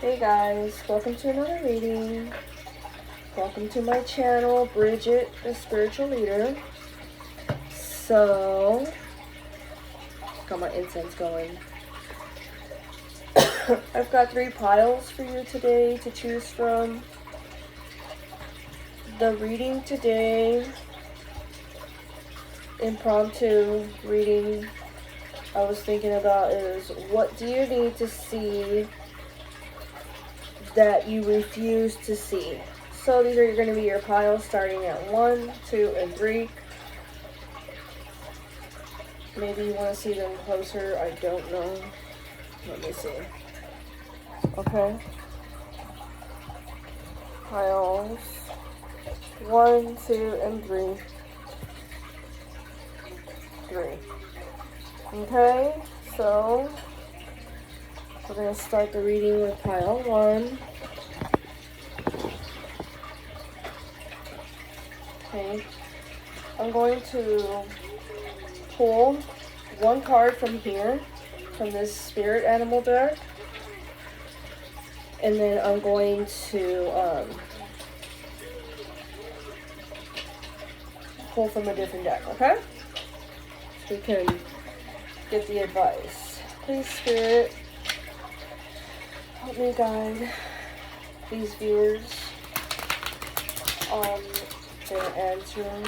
Hey guys, welcome to another reading. Welcome to my channel, Bridget, the spiritual leader. So, got my incense going. I've got 3 piles for you today to choose from. The reading today, impromptu reading I was thinking about is, what do you need to see that you refuse to see? So these are going to be your piles starting at 1, 2, and 3. Maybe you want to see them closer. I don't know. Let me see. Okay. Piles 1, 2, and 3. 3. Okay, so we're going to start the reading with pile 1. Okay, I'm going to pull 1 card from here, from this spirit animal deck, and then I'm going to pull from a different deck, okay? So you can get the advice. Please, Spirit, help me guide these viewers on their answering.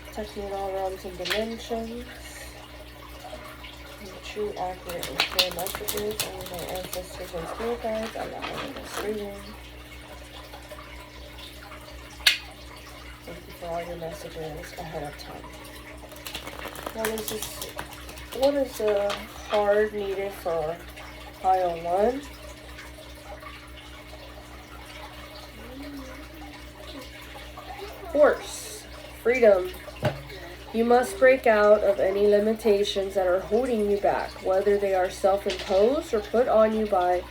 Protect me in all realms and dimensions. And true, accurate, and clear messages. Only my ancestors and spirit guides allow this reading. Thank you for all your messages ahead of time. What is this? What is the card needed for pile 1? Horse. Freedom. You must break out of any limitations that are holding you back, whether they are self-imposed or put on you by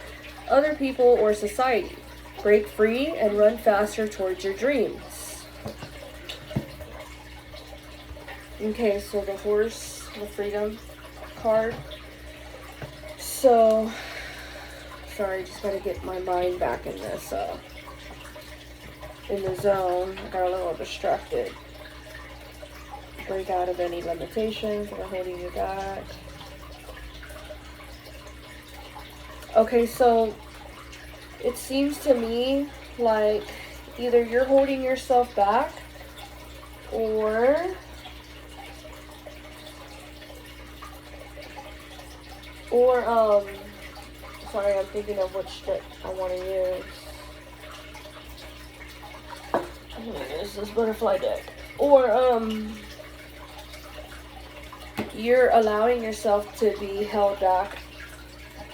other people or society. Break free and run faster towards your dreams. Okay, so the horse, the freedom card. So, sorry, just gotta get my mind back in this, in the zone. I got a little distracted. Break out of any limitations that are holding you back. Okay, so it seems to me like either you're holding yourself back, or sorry, I'm thinking of which deck I want to use. I'm gonna use this butterfly deck. Or, you're allowing yourself to be held back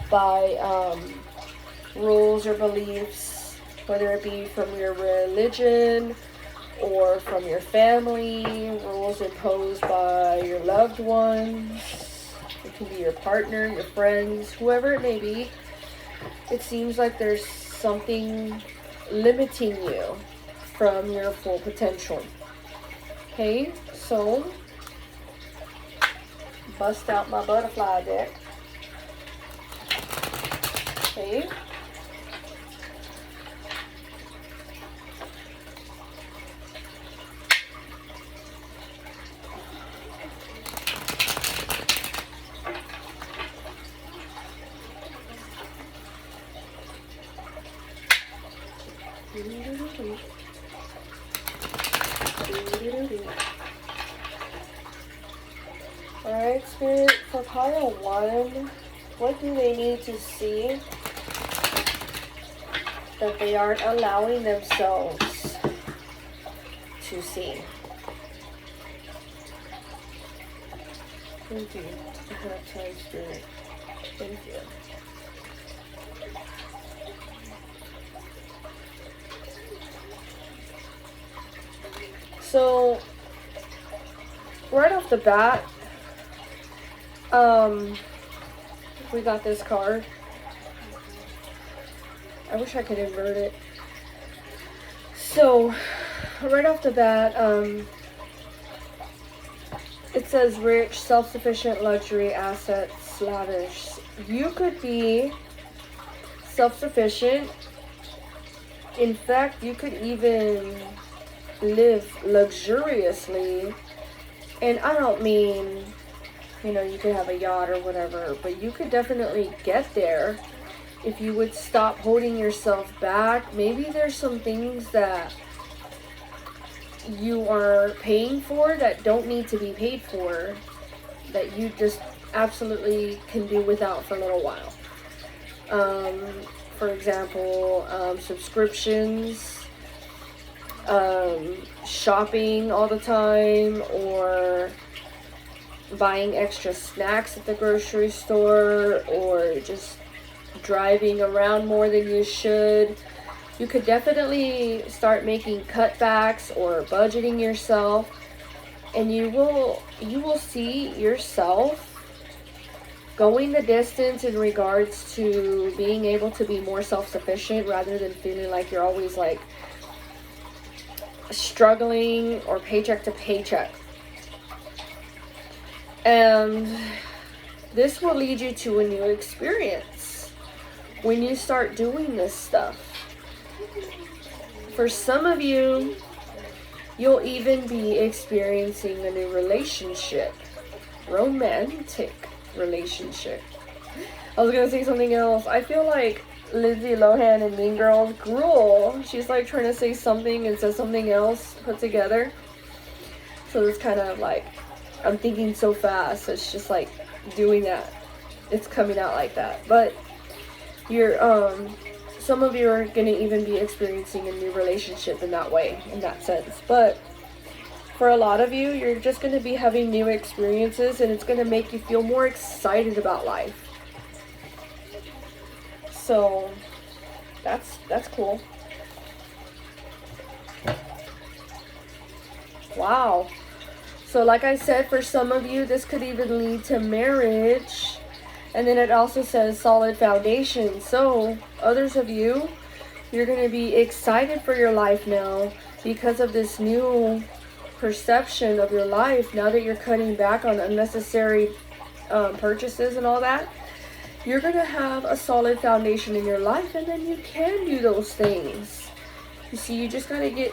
by, rules or beliefs, whether it be from your religion or from your family, rules imposed by your loved ones. It can be your partner, your friends, whoever it may be. It seems like there's something limiting you from your full potential. Okay, so bust out my butterfly deck. Okay. Alright, Spirit, for pile 1, what do they need to see that they aren't allowing themselves to see? Thank you. Ahead of time, Spirit. Thank you. So, right off the bat, we got this card. I wish I could invert it. So, right off the bat, it says rich, self-sufficient, luxury, assets, lavish. You could be self-sufficient. In fact, you could even live luxuriously. And I don't mean, you could have a yacht or whatever, but you could definitely get there if you would stop holding yourself back. Maybe there's some things that you are paying for that don't need to be paid for, that you just absolutely can do without for a little while. For example, subscriptions, shopping all the time, or buying extra snacks at the grocery store, or just driving around more than you should. You could definitely start making cutbacks or budgeting yourself, and you will see yourself going the distance in regards to being able to be more self-sufficient, rather than feeling like you're always like struggling or paycheck to paycheck. And this will lead you to a new experience when you start doing this stuff. For some of you, you'll even be experiencing a new relationship, romantic relationship. I was gonna say something else. I feel like Lindsay Lohan in Mean Girls, Gruel, she's like trying to say something and says something else put together. So it's kind of like, I'm thinking so fast, it's just like doing that. It's coming out like that. But you're, some of you are going to even be experiencing a new relationship in that way, in that sense. But for a lot of you, you're just going to be having new experiences, and it's going to make you feel more excited about life. So that's cool. Wow. So like I said, for some of you, this could even lead to marriage. And then it also says solid foundation. So others of you, you're going to be excited for your life now because of this new perception of your life. Now that you're cutting back on unnecessary purchases and all that, you're going to have a solid foundation in your life, and then you can do those things. You see, you just got to get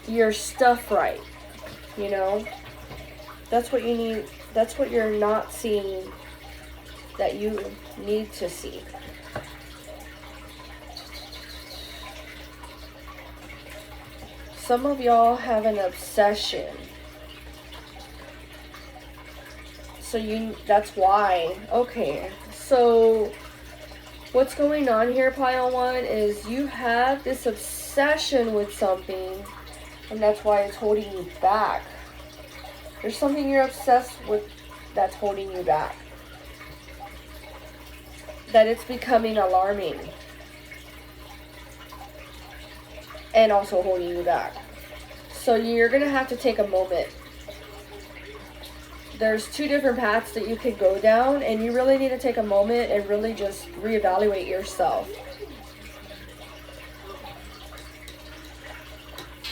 your stuff right. That's what you need. That's what you're not seeing that you need to see. Some of y'all have an obsession. So that's why. Okay. So what's going on here, pile one, is you have this obsession with something, and that's why it's holding you back. There's something you're obsessed with that's holding you back. That it's becoming alarming. And also holding you back. So you're going to have to take a moment. There's two different paths that you could go down, and you really need to take a moment and really just reevaluate yourself.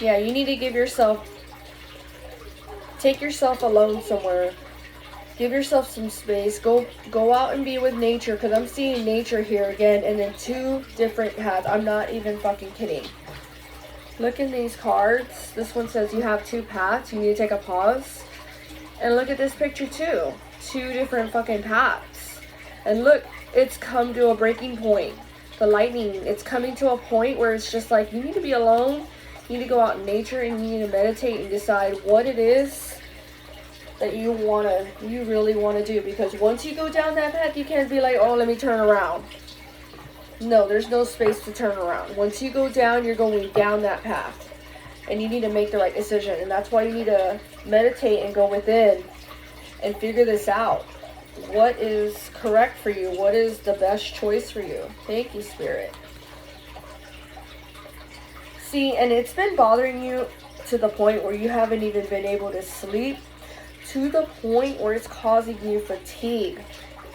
Yeah, you need to take yourself alone somewhere. Give yourself some space. Go out and be with nature, because I'm seeing nature here again, and then two different paths. I'm not even fucking kidding. Look in these cards. This one says you have two paths. You need to take a pause. And look at this picture too. Two different fucking paths. And look, it's come to a breaking point. The lightning, it's coming to a point where it's just like, you need to be alone. You need to go out in nature, and you need to meditate and decide what it is that you really want to do. Because once you go down that path, you can't be like, oh, let me turn around. No, there's no space to turn around. Once you go down, you're going down that path. And you need to make the right decision. And that's why you need to meditate and go within and figure this out. What is correct for you? What is the best choice for you? Thank you, Spirit. See, and it's been bothering you to the point where you haven't even been able to sleep, to the point where it's causing you fatigue.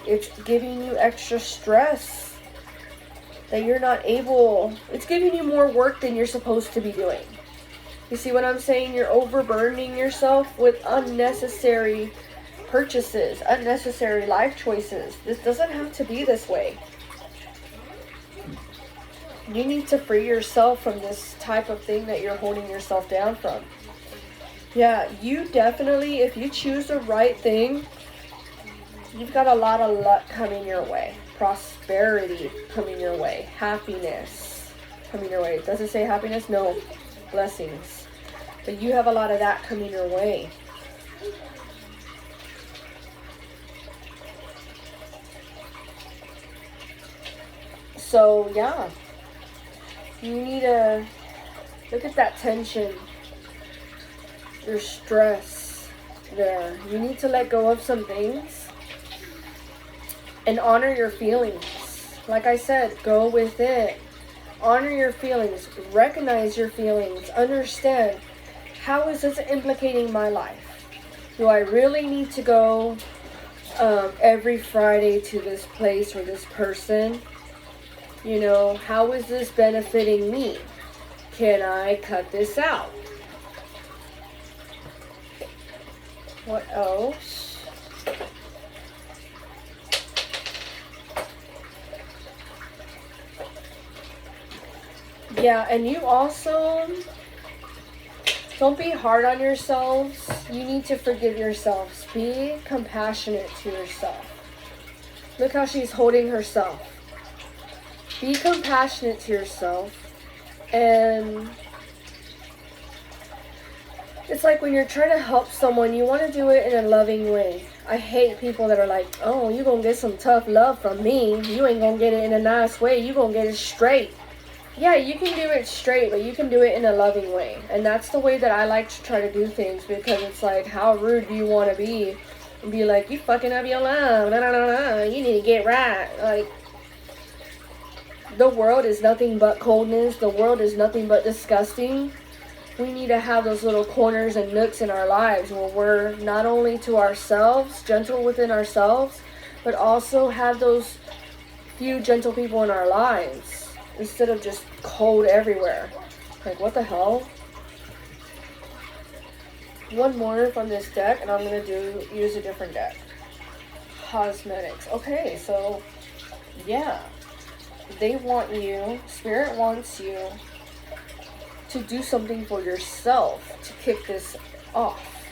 It's giving you extra stress that you're not able. It's giving you more work than you're supposed to be doing. You see what I'm saying? You're overburdening yourself with unnecessary purchases, unnecessary life choices. This doesn't have to be this way. You need to free yourself from this type of thing that you're holding yourself down from. Yeah, you definitely, if you choose the right thing, you've got a lot of luck coming your way. Prosperity coming your way. Happiness coming your way. Does it say happiness? No. Blessings. But you have a lot of that coming your way. So, yeah. You need to look at that tension. Your stress there. You need to let go of some things. And honor your feelings. Like I said, go with it. Honor your feelings. Recognize your feelings. Understand, how is this implicating my life? Do I really need to go every Friday to this place or this person? You know, how is this benefiting me? Can I cut this out? What else? Yeah, and you also, don't be hard on yourselves. You need to forgive yourselves. Be compassionate to yourself. Look how she's holding herself. Be compassionate to yourself. And it's like when you're trying to help someone, you want to do it in a loving way. I hate people that are like, oh, you gonna get some tough love from me. You ain't gonna get it in a nice way. You gonna get it straight. Yeah, you can do it straight, but you can do it in a loving way. And that's the way that I like to try to do things, because it's like, how rude do you want to be? And be like, you fucking up your love. Nah, nah, nah, nah. You need to get right. Like, the world is nothing but coldness. The world is nothing but disgusting. We need to have those little corners and nooks in our lives where we're not only to ourselves, gentle within ourselves, but also have those few gentle people in our lives. Instead of just cold everywhere. Like, what the hell? One more from this deck, and I'm going to use a different deck. Cosmetics. Okay, so, yeah. They want you, Spirit wants you to do something for yourself to kick this off.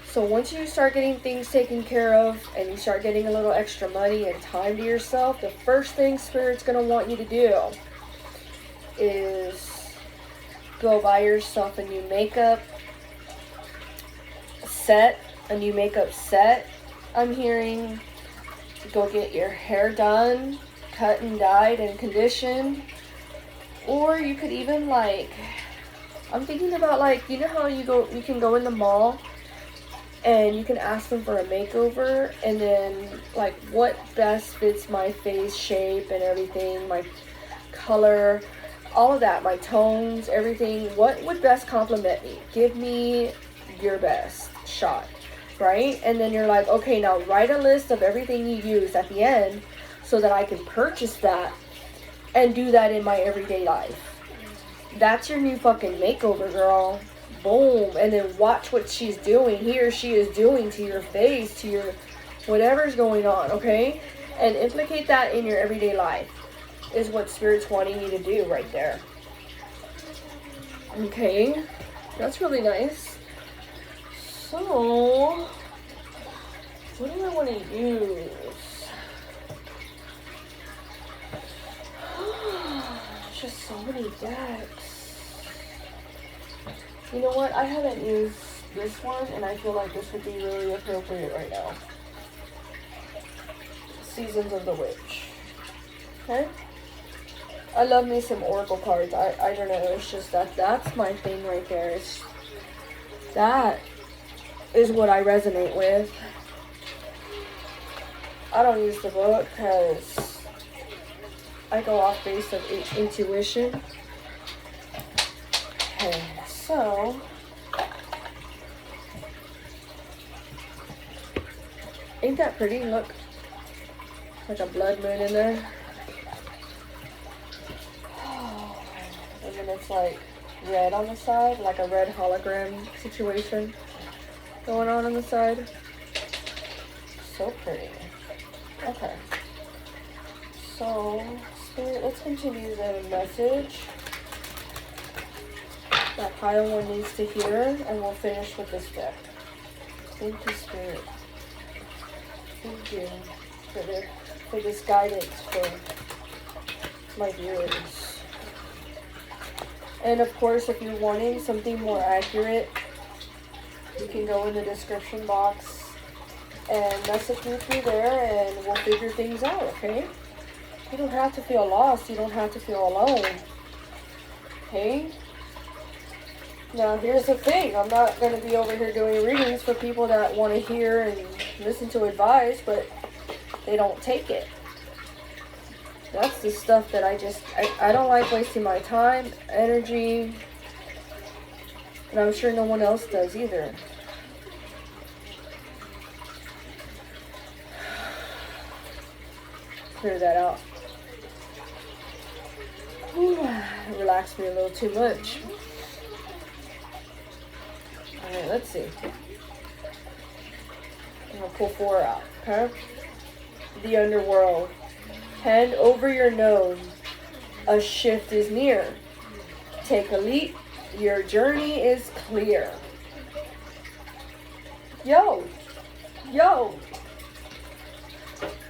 So once you start getting things taken care of, and you start getting a little extra money and time to yourself, the first thing Spirit's going to want you to do is go buy yourself a new makeup set. I'm hearing, go get your hair done, cut and dyed and conditioned. Or you could even, like, I'm thinking about, like, you know how you can go in the mall and you can ask them for a makeover, and then, like, what best fits my face shape and everything, my color, all of that, my tones, everything. What would best compliment me? Give me your best shot, right? And then you're like, okay, now write a list of everything you use at the end so that I can purchase that and do that in my everyday life. That's your new fucking makeover, girl. Boom. And then watch what she's doing. He or she is doing to your face, to your whatever's going on, okay? And implicate that in your everyday life. Is what Spirit's wanting you to do right there. Okay, that's really nice. So, what do I want to use? Just so many decks. You know what? I haven't used this one, and I feel like this would be really appropriate right now. Seasons of the Witch. Okay? I love me some Oracle cards. I don't know. It's just that's my thing right there. That is what I resonate with. I don't use the book because I go off base of intuition. Okay, so ain't that pretty? Look, like a blood moon in there. And then it's like red on the side, like a red hologram situation going on the side. So pretty. Okay. So, Okay, let's continue the message that pile 1 needs to hear, and we'll finish with this deck. Thank you, Spirit. Thank you for this guidance for my viewers. And of course, if you're wanting something more accurate, you can go in the description box and message me through there, and we'll figure things out, okay? You don't have to feel lost. You don't have to feel alone. Okay? Now, here's the thing. I'm not going to be over here doing readings for people that want to hear and listen to advice, but they don't take it. That's the stuff that I don't like wasting my time, energy, and I'm sure no one else does either. Clear that out. Whew, relaxed me a little too much. Alright, let's see. I'm going to pull 4 out, okay? The underworld. Hand over your nose. A shift is near. Take a leap. Your journey is clear. Yo.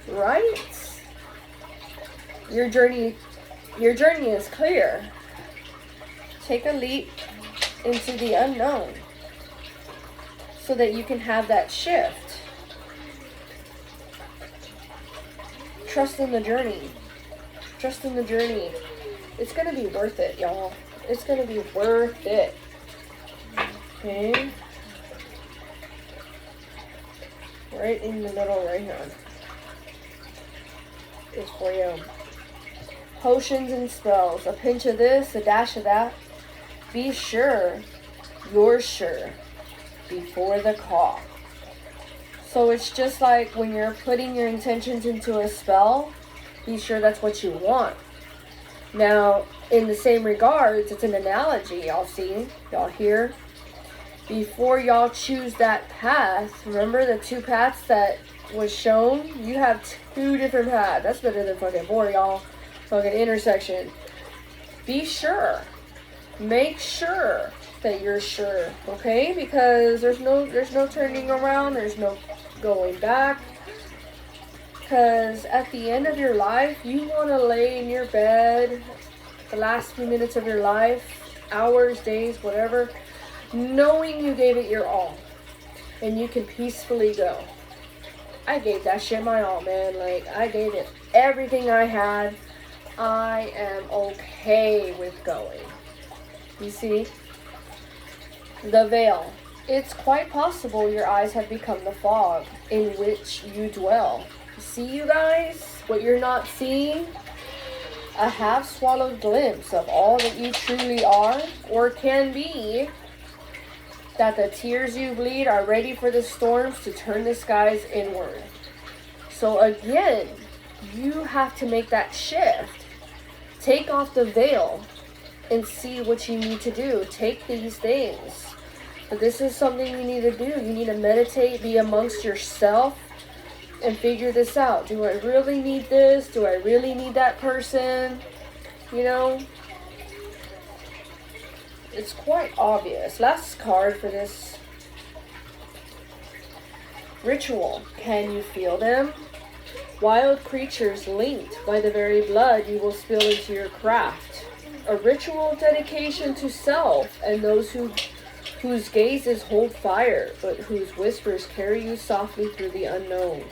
Right? Your journey is clear. Take a leap into the unknown, so that you can have that shift. Trust in the journey. Trust in the journey. It's going to be worth it, y'all. It's going to be worth it. Okay? Right in the middle right here is for you. Potions and spells. A pinch of this, a dash of that. Be sure you're sure before the call. So it's just like when you're putting your intentions into a spell, be sure that's what you want. Now, in the same regards, it's an analogy, y'all see, y'all hear. Before y'all choose that path, remember the 2 paths that was shown? You have 2 different paths. That's better than fucking 4, y'all. Fucking intersection. Be sure. Make sure that you're sure, okay? Because there's no turning around, there's no going back. Because at the end of your life, you want to lay in your bed the last few minutes of your life, hours, days, whatever, knowing you gave it your all, and you can peacefully go. I gave that shit my all, man. Like, I gave it everything I had. I am okay with going. You see? The veil. It's quite possible your eyes have become the fog in which you dwell. See, you guys? What you're not seeing? A half-swallowed glimpse of all that you truly are or can be. That the tears you bleed are ready for the storms to turn the skies inward. So again, you have to make that shift. Take off the veil and see what you need to do. Take these things. But this is something you need to do. You need to meditate, be amongst yourself, and figure this out. Do I really need this? Do I really need that person? You know? It's quite obvious. Last card for this. Ritual. Can you feel them? Wild creatures linked by the very blood you will spill into your craft. A ritual dedication to self and those whose gazes hold fire, but whose whispers carry you softly through the unknown.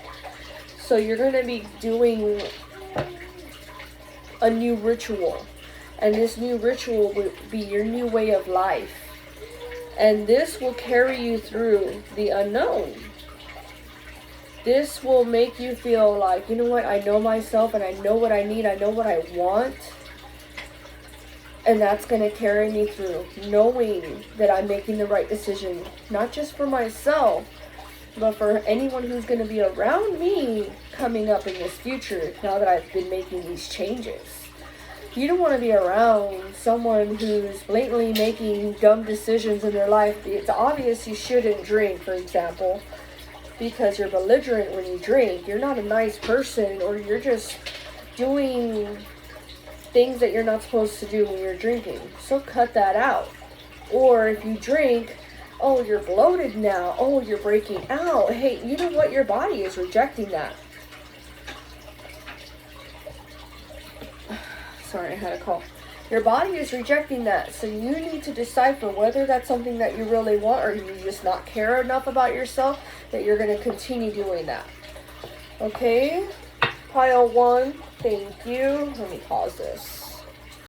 So you're going to be doing a new ritual. And this new ritual will be your new way of life. And this will carry you through the unknown. This will make you feel like, you know what, I know myself and I know what I need, I know what I want. And that's going to carry me through, knowing that I'm making the right decision, not just for myself, but for anyone who's going to be around me coming up in this future, now that I've been making these changes. You don't want to be around someone who's blatantly making dumb decisions in their life. It's obvious you shouldn't drink, for example, because you're belligerent when you drink. You're not a nice person, or you're just doing things that you're not supposed to do when you're drinking. So cut that out. Or if you drink, oh, you're bloated now. Oh, you're breaking out. Hey, you know what? Your body is rejecting that. Sorry, I had a call. Your body is rejecting that. So you need to decipher whether that's something that you really want, or you just not care enough about yourself that you're going to continue doing that. Okay? Pile 1. Thank you. Let me pause this.